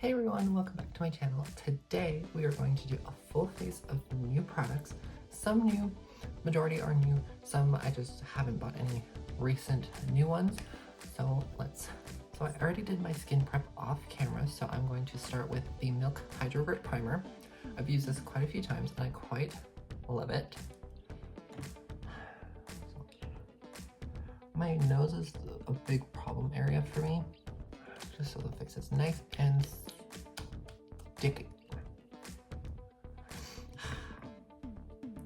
Hey everyone, welcome back to my channel. Today we are going to do a full face of new products. Some new, majority are new, some I just haven't bought any recent new ones. So I already did my skin prep off camera, so I'm going to start with the Milk Hydro Grit Primer. I've used this quite a few times and I quite love it. My nose is a big problem area for me, just so the fix is nice and sticky.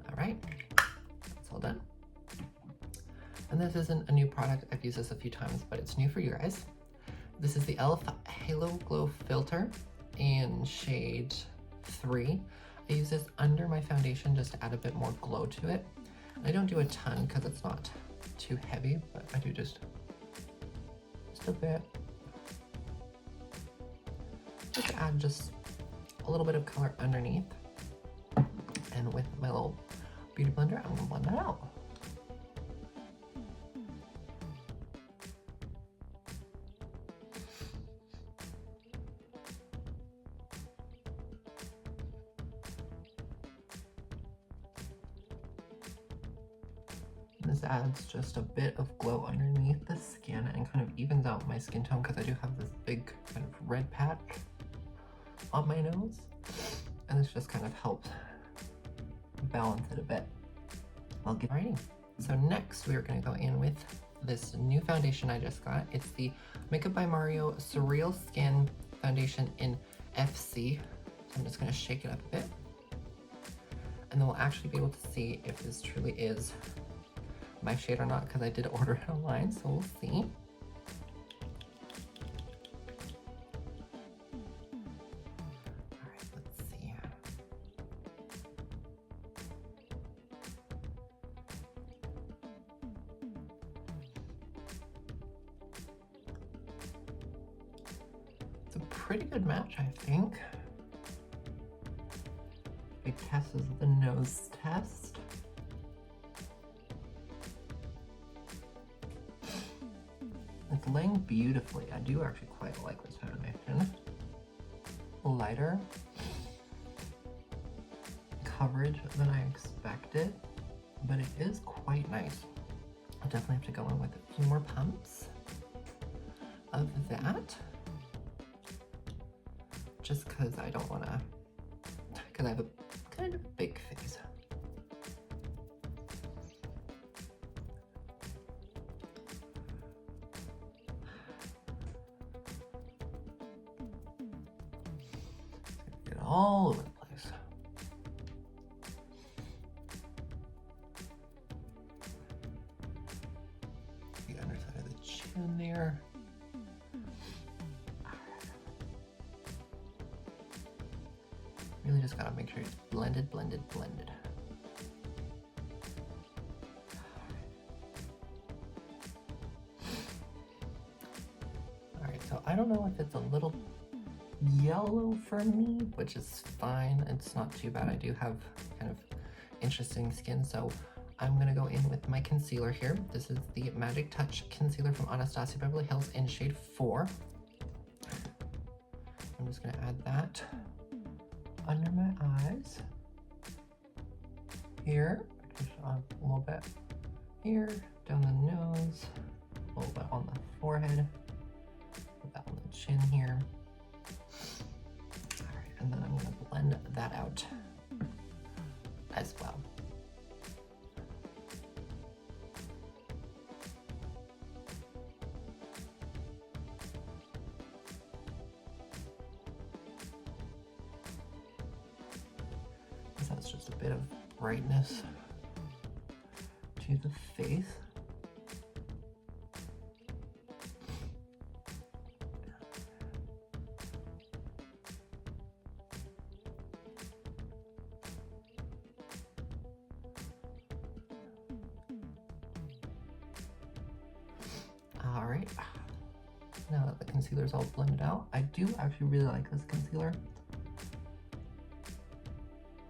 Alright, that's all done. And this isn't a new product, I've used this a few times, but it's new for you guys. This is the e.l.f. Halo Glow Filter in shade 3. I use this under my foundation just to add a bit more glow to it. And I don't do a ton because it's not too heavy, but I do just a bit. Just to add just a little bit of color underneath. And with my little beauty blender, I'm gonna blend that out. This adds just a bit of glow underneath the skin and kind of evens out my skin tone because I do have this big kind of red patch on my nose, and this just kind of helps balance it a bit. I'll get writing. So next we are going to go in with this new foundation I just got. It's the Makeup by Mario SurrealSkin foundation in FC. So I'm just going to shake it up a bit, and then we'll actually be able to see if this truly is my shade or not, because I did order it online, so we'll see. Alright, let's see. It's a pretty good match, I think. Big test is the nose test. It's laying beautifully. I do actually quite like this foundation. Lighter coverage than I expected, but it is quite nice. I'll definitely have to go in with a few more pumps of that, just because I don't want to, because I have a kind of big face. All over the place. The underside of the chin there. Really just gotta make sure it's blended, blended, blended. Alright, so I don't know if it's a little yellow for me, which is fine. It's not too bad. I do have kind of interesting skin, so I'm gonna go in with my concealer here. This is the Magic Touch concealer from Anastasia Beverly Hills in shade 4. I'm just gonna add that under my eyes here, just a little bit here, down the nose, a little bit on the forehead, put that on the chin here. Alright, and then I'm going to blend that out as well. This adds just a bit of brightness to the face. Alright, now that the concealer is all blended out, I do actually really like this concealer.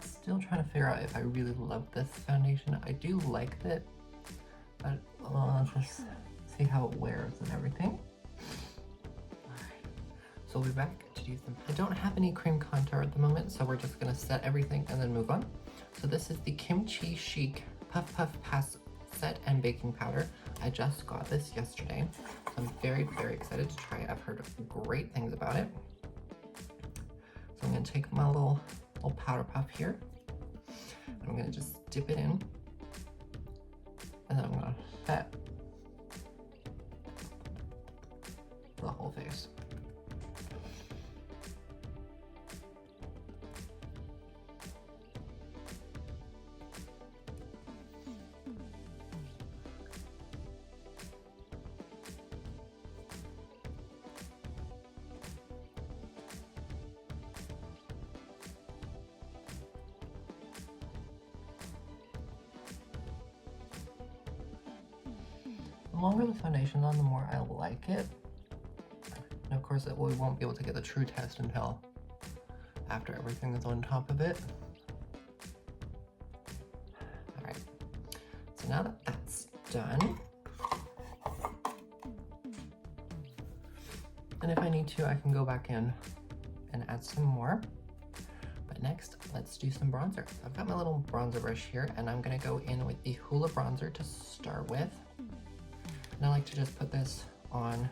Still trying to figure out if I really love this foundation. I do like it, but let's just see how it wears and everything. Alright, so we'll be back to do to use them. I don't have any cream contour at the moment, so we're just gonna set everything and then move on. So this is the Kimchi Chic Puff Puff Pass Set and Baking Powder. I just got this yesterday, so I'm very, very excited to try it. I've heard great things about it. So I'm gonna take my little powder puff here, and I'm gonna just dip it in, and then I'm gonna set the whole face. The longer the foundation's on, the more I like it. And of course, we won't be able to get the true test until after everything is on top of it. All right, so now that that's done, and if I need to, I can go back in and add some more. But next, let's do some bronzer. I've got my little bronzer brush here, and I'm gonna go in with the Hoola bronzer to start with. And I like to just put this on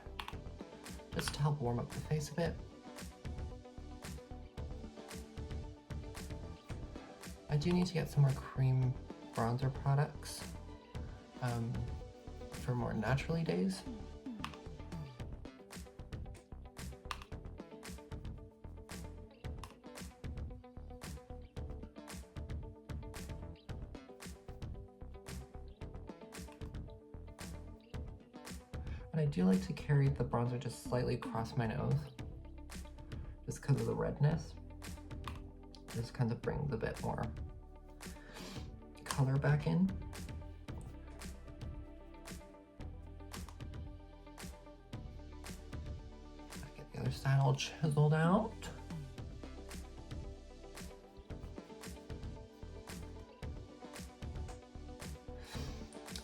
just to help warm up the face a bit. I do need to get some more cream bronzer products for more naturally days. I do like to carry the bronzer just slightly across my nose, just because of the redness. Just kind of brings a bit more color back in. Get the other side all chiseled out.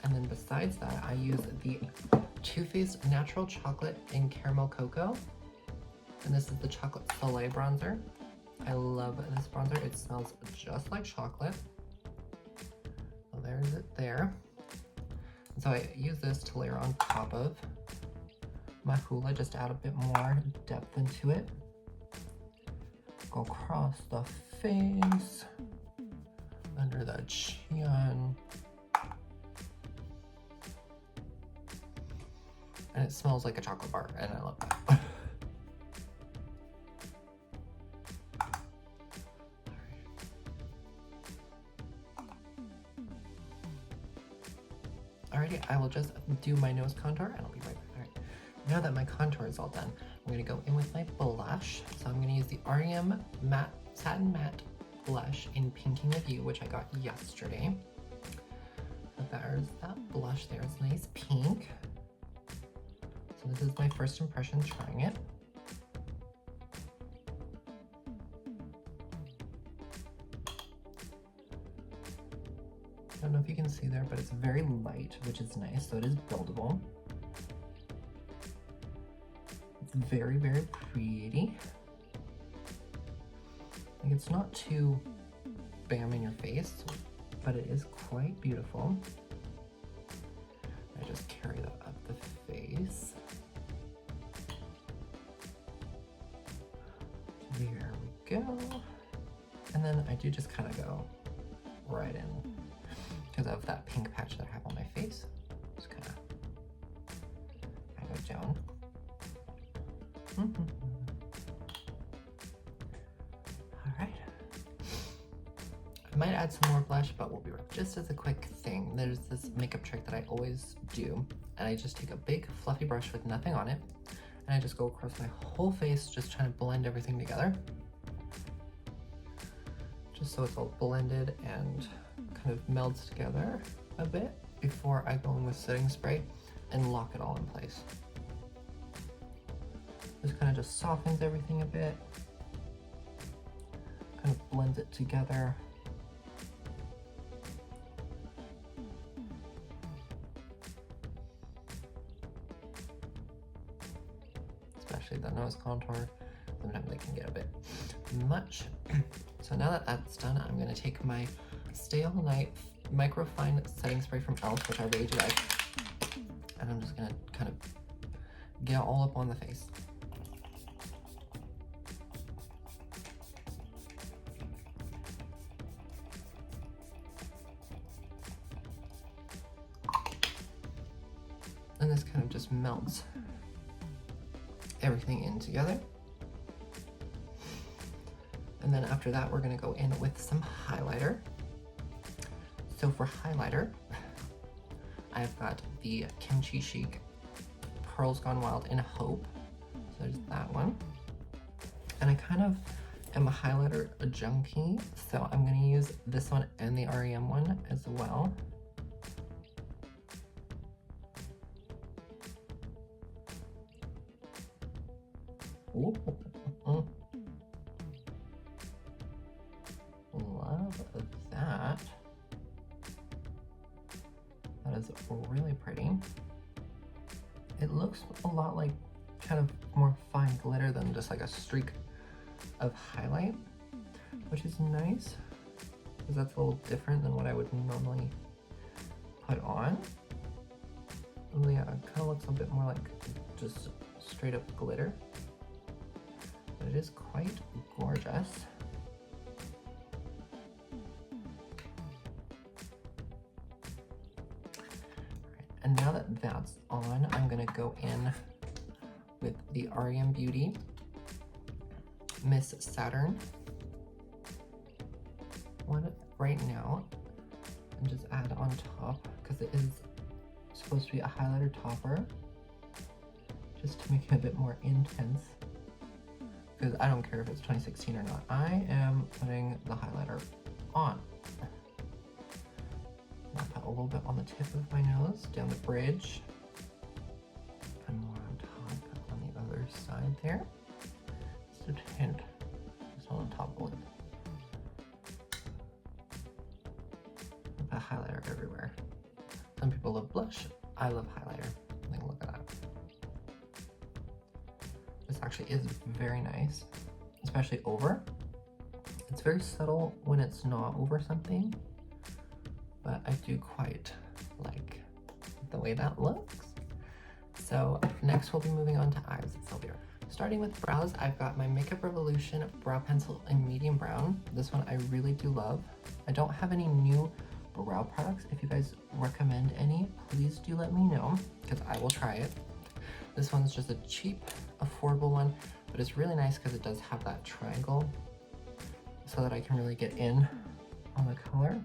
And then besides that, I use the Too Faced Natural Chocolate and Caramel Cocoa. And this is the Chocolate Soleil bronzer. I love this bronzer. It smells just like chocolate. So there's it there. And so I use this to layer on top of my Hoola, just to add a bit more depth into it. Go across the face, under the chin. And it smells like a chocolate bar, and I love that. Alrighty, I will just do my nose contour, and I'll be right back. Alright, now that my contour is all done, I'm gonna go in with my blush. So I'm gonna use the R.E.M Satin Matte Blush in Pinking with You, which I got yesterday. So there's that blush there, it's nice pink. So this is my first impression trying it. I don't know if you can see there, but it's very light, which is nice, so it is buildable. It's very, very pretty. Like, it's not too bam in your face, but it is quite beautiful. I just carry that up the face. There we go. And then I do just kind of go right in because of that pink patch that I have on my face. Just kind of go down. All right. I might add some more blush, but we'll be right. Just as a quick thing, there's this makeup trick that I always do, and I just take a big fluffy brush with nothing on it, and I just go across my whole face, just trying to blend everything together. Just so it's all blended and kind of melds together a bit before I go in with setting spray and lock it all in place. This kind of just softens everything a bit, kind of blends it together. Especially the nose contour. Sometimes I can get a bit much. So now that that's done, I'm gonna take my Stay All Night Microfine Setting Spray from e.l.f., which I really do like, and I'm just gonna kind of get all up on the face. And this kind of just melts everything in together. And then after that, we're gonna go in with some highlighter. So for highlighter, I've got the Kimchi Chic Pearls Gone Wild in Hope. So there's that one. And I kind of am a highlighter junkie, so I'm gonna use this one and the R.E.M one as well. Ooh. Love that. That is really pretty. It looks a lot like kind of more fine glitter than just like a streak of highlight, which is nice because that's a little different than what I would normally put on. And yeah, it kind of looks a bit more like just straight up glitter, but it is quite gorgeous. And now that that's on, I'm gonna go in with the R.E.M Beauty Miss Saturn one right now, and just add on top because it is supposed to be a highlighter topper, just to make it a bit more intense. Because I don't care if it's 2016 or not, I am putting the highlighter on. I'll put a little bit on the tip of my nose, down the bridge, and more on top on the other side there. Just a hint, just on the top of the lid. I'll put highlighter everywhere. Some people love blush, I love highlighter. Like, look at that. This actually is very nice, especially over. It's very subtle when it's not over something, but I do quite like the way that looks. So next we'll be moving on to eyes. Starting with brows, I've got my Makeup Revolution brow pencil in medium brown. This one I really do love. I don't have any new brow products. If you guys recommend any, please do let me know, because I will try it. This one's just a cheap, affordable one, but it's really nice because it does have that triangle so that I can really get in on the color.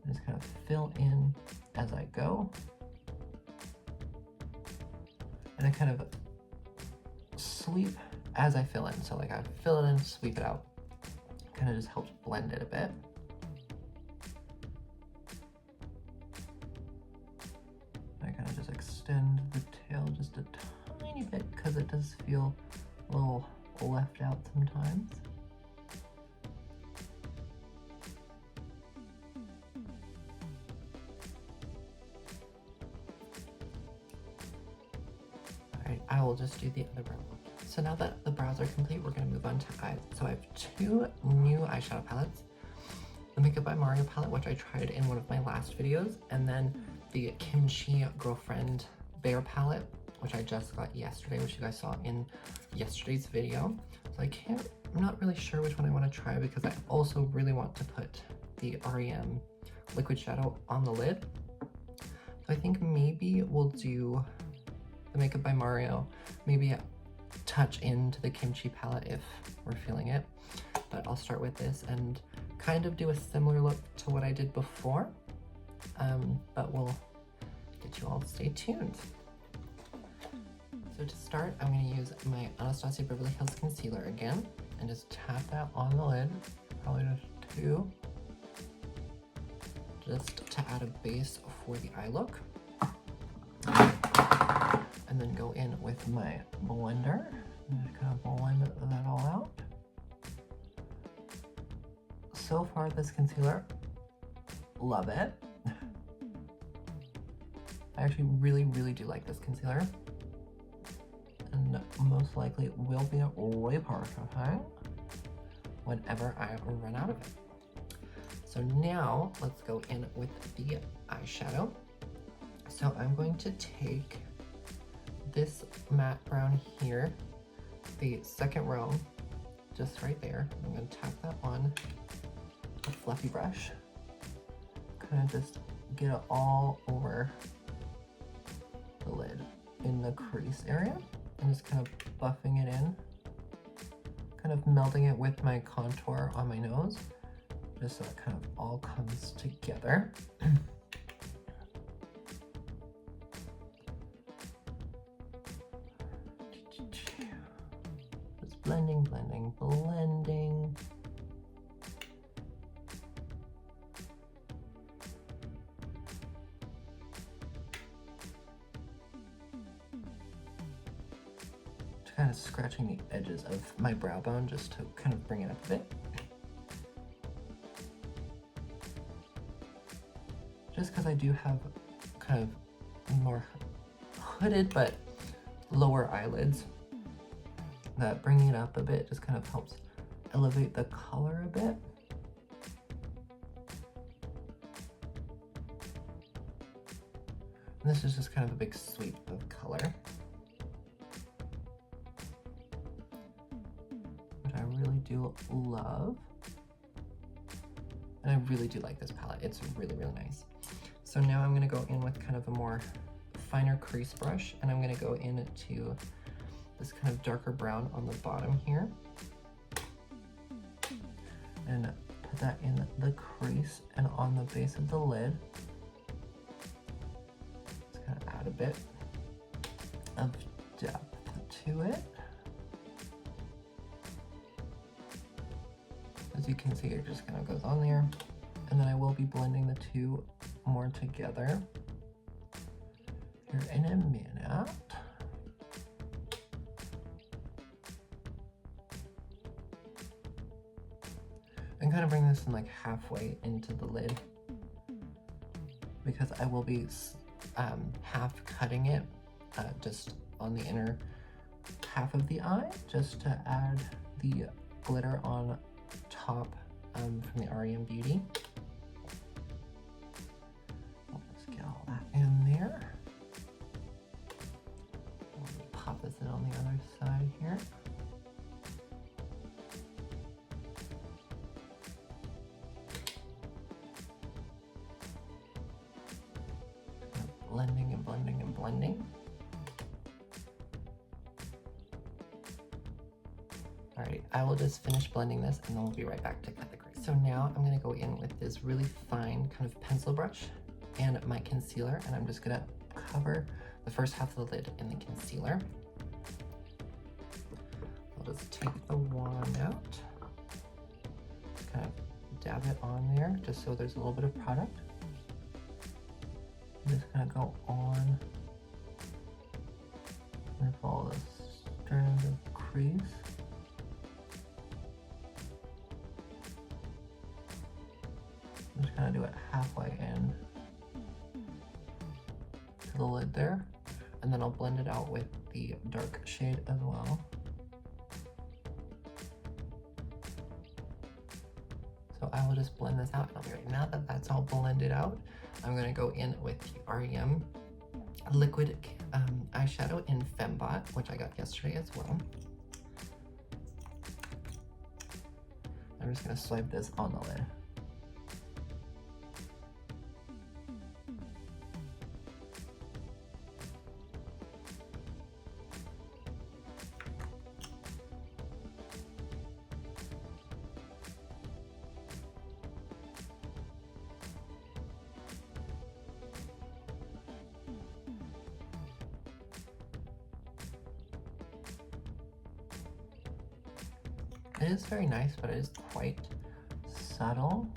Just kind of fill in as I go. And I kind of sweep as I fill in. So like I fill it in, sweep it out. Kind of just helps blend it a bit. I kind of just extend the tail just a tiny bit because it does feel a little left out sometimes. I will just do the other brow look. So now that the brows are complete, we're going to move on to eyes. So I have two new eyeshadow palettes. The Makeup by Mario palette, which I tried in one of my last videos, and then the Kimchi Girlfriend Bear palette, which I just got yesterday, which you guys saw in yesterday's video. So I'm not really sure which one I want to try because I also really want to put the R.E.M liquid shadow on the lid. So I think maybe we'll do the Makeup by Mario, maybe touch into the Kimchi palette if we're feeling it. But I'll start with this and kind of do a similar look to what I did before. But we'll get you all to stay tuned. So to start, I'm going to use my Anastasia Beverly Hills concealer again and just tap that on the lid, probably just two, just to add a base for the eye look. And then go in with my blender and just kind of blend that all out. So far, this concealer, love it. I actually really do like this concealer. And most likely will be repurchasing whenever I run out of it. So now let's go in with the eyeshadow. So I'm going to take this matte brown here, the second row, just right there. I'm going to tap that on a fluffy brush. Kind of just get it all over the lid in the crease area and just kind of buffing it in, kind of melding it with my contour on my nose, just so it kind of all comes together. Just blending, blending, blending. Kind of scratching the edges of my brow bone just to kind of bring it up a bit. Just because I do have kind of more hooded but lower eyelids, that bringing it up a bit just kind of helps elevate the color a bit. And this is just kind of a big sweep of color, which I really do love. And I really do like this palette. It's really, really nice. So now I'm gonna go in with kind of a more finer crease brush, and I'm gonna go into this kind of darker brown on the bottom here. And put that in the crease and on the base of the lid. Just kind of add a bit of depth to it. As you can see, it just kind of goes on there. And then I will be blending the two more together here in a minute. And kind of bring this in like halfway into the lid, because I will be half cutting it just on the inner half of the eye, just to add the glitter on top from the R.E.M Beauty. Let's get all that in there. Pop this in on the other side here. Blending and blending and blending. Alright, I will just finish blending this and then we'll be right back to cut the crease. So now I'm going to go in with this really fine kind of pencil brush and my concealer, and I'm just going to cover the first half of the lid in the concealer. I'll just take the wand out, kind of dab it on there just so there's a little bit of product. I'm just going to go on and follow the strand of crease. I'm just going to do it halfway in to the lid there, and then I'll blend it out with the dark shade as well. So I will just blend this out and I'll be right. Now that that's all blended out, I'm going to go in with the R.E.M liquid eyeshadow in FemBot, which I got yesterday as well. I'm just going to swipe this on the lid. It is very nice, but it is quite subtle.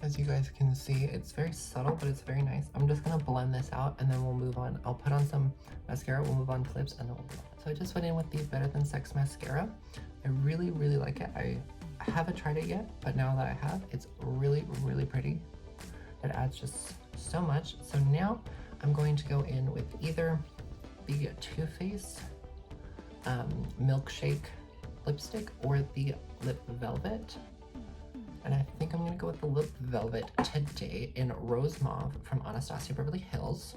As you guys can see, it's very subtle, but it's very nice. I'm just gonna blend this out and then we'll move on. I'll put on some mascara, we'll move on to lips, and then we'll move on. So I just went in with the Better Than Sex mascara. I really, really like it. I haven't tried it yet, but now that I have, it's really, really pretty. It adds just so much. So now I'm going to go in with either the Too Faced Milkshake lipstick or the Lip Velvet. And I think I'm gonna go with the Lip Velvet today in Rose Mauve from Anastasia Beverly Hills.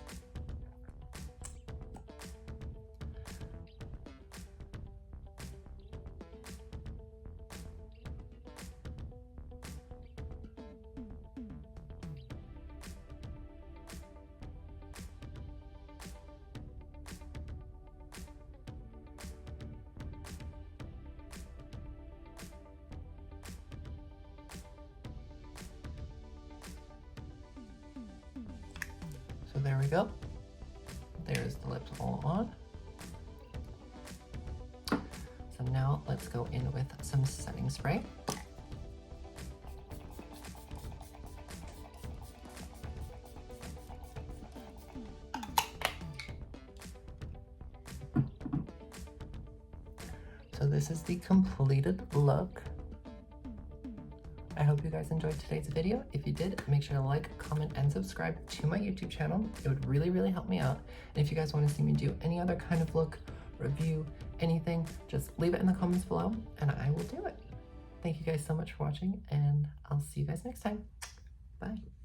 So there we go. There's the lips all on. So now let's go in with some setting spray. So this is the completed look. I hope you guys enjoyed today's video. If you did, make sure to like, comment, and subscribe to my YouTube channel. It would really, really help me out. And if you guys want to see me do any other kind of look, review, anything, just leave it in the comments below and I will do it. Thank you guys so much for watching, and I'll see you guys next time. Bye.